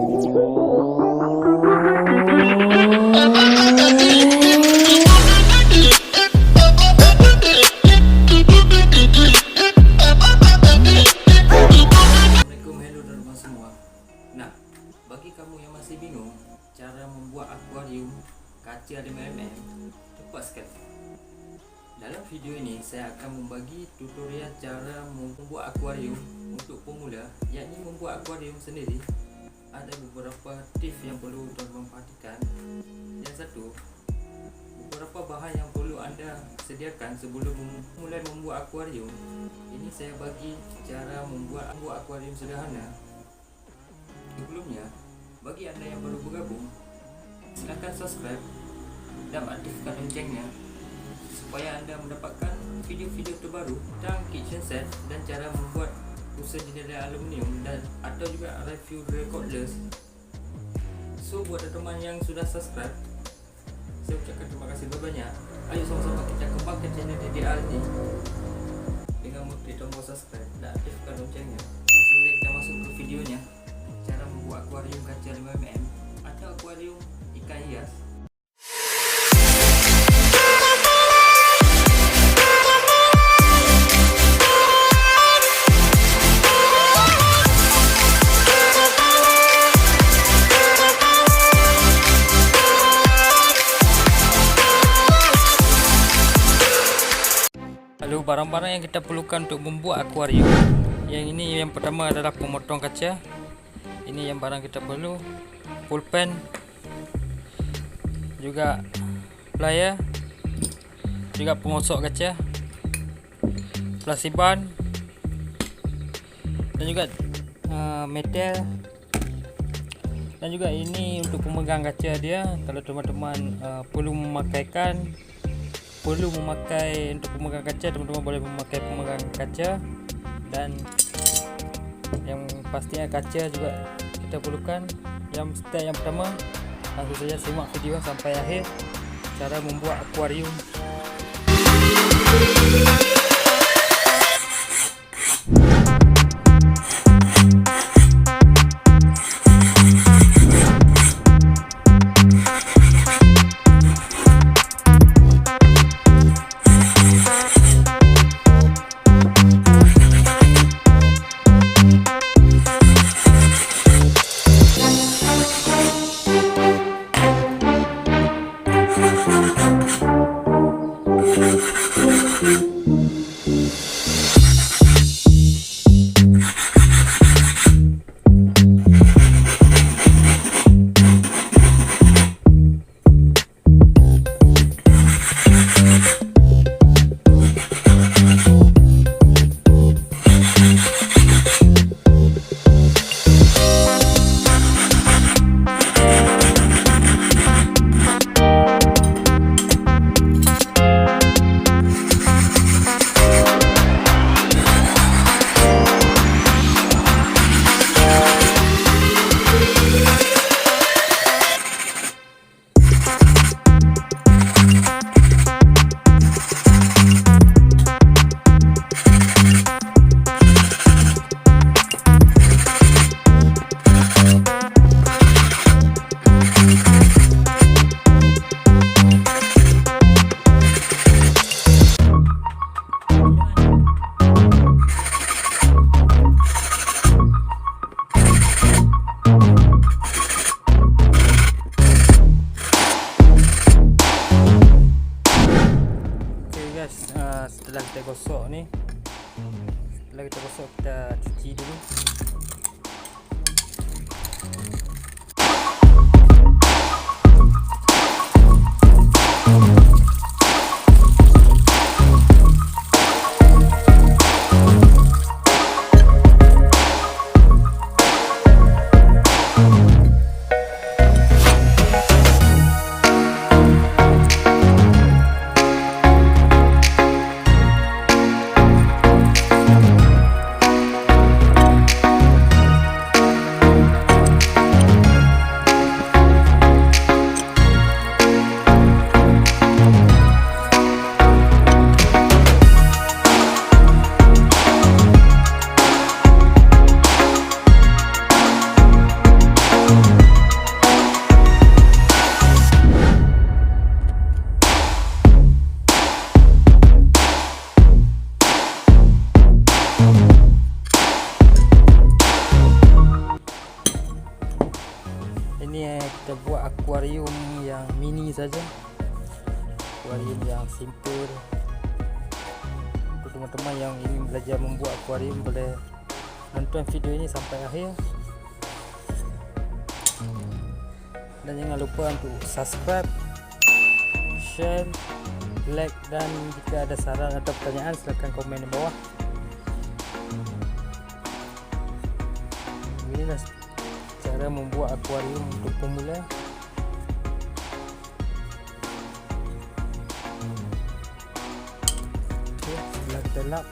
hello teman-teman semua. Nah, bagi kamu yang masih bingung cara membuat akuarium kaca 5mm, cepat sekali. Dalam video ini saya akan membagi tutorial cara membuat akuarium untuk pemula, yakni membuat akuarium sendiri. Ada beberapa tips yang perlu teman-teman perhatikan. Yang satu, beberapa bahan yang perlu anda sediakan sebelum mulai membuat akuarium. Ini saya bagi cara membuat akuarium sederhana. Sebelumnya, bagi anda yang baru bergabung, silakan subscribe dan aktifkan loncengnya supaya anda mendapatkan video-video terbaru tentang kitchen set dan cara membuat usaha jendela aluminium dan atau juga review recordless. So buat teman-teman yang sudah subscribe, saya ucapkan terima kasih banyak. Ayo sama-sama kita kembangkan channel DDR ini dengan mengklik tombol subscribe dan aktifkan loncengnya. Langsung saja kita masuk ke videonya. Cara membuat akuarium kaca 5mm atau akuarium ikan hias. Lalu barang-barang yang kita perlukan untuk membuat akuarium. Yang pertama adalah pemotong kaca. Ini yang barang kita perlu. Pulpen, juga plier, juga pengosok kaca, plasiban, dan juga metal. Dan juga ini untuk pemegang kaca dia. Kalau teman-teman perlu memakai untuk pemegang kaca, teman-teman boleh memakai pemegang kaca. Dan yang pastinya kaca juga kita perlukan. Yang step yang pertama, langsung saja simak video sampai akhir cara membuat akuarium. kita buat akuarium yang mini saja, akuarium yang simple. Untuk teman-teman yang ingin belajar membuat akuarium, boleh nonton video ini sampai akhir. Dan jangan lupa untuk subscribe, share, like, dan jika ada saran atau pertanyaan silakan komen di bawah. Inilah cara membuat akuarium untuk pemula. Okey, sebelah kita lap.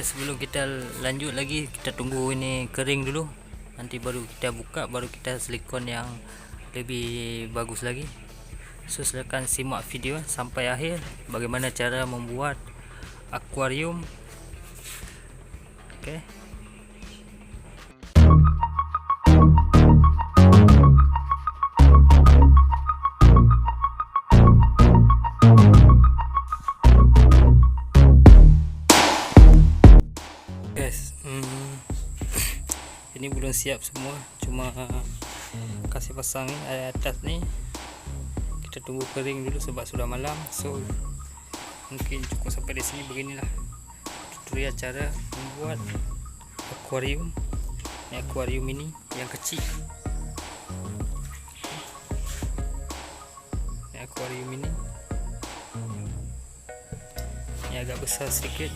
Oke, sebelum kita lanjut lagi, kita tunggu ini kering dulu. Nanti baru kita buka, baru kita silikon yang lebih bagus lagi. So silakan simak video sampai akhir bagaimana cara membuat akuarium. Oke. Guys, ini belum siap semua, cuma kasih pasang ni atas ni. Kita tunggu kering dulu sebab sudah malam. So mungkin cukup sampai di sini. Beginilah tutorial cara membuat akuarium. Ini akuarium ini yang kecil. Ini akuarium ini agak besar sedikit.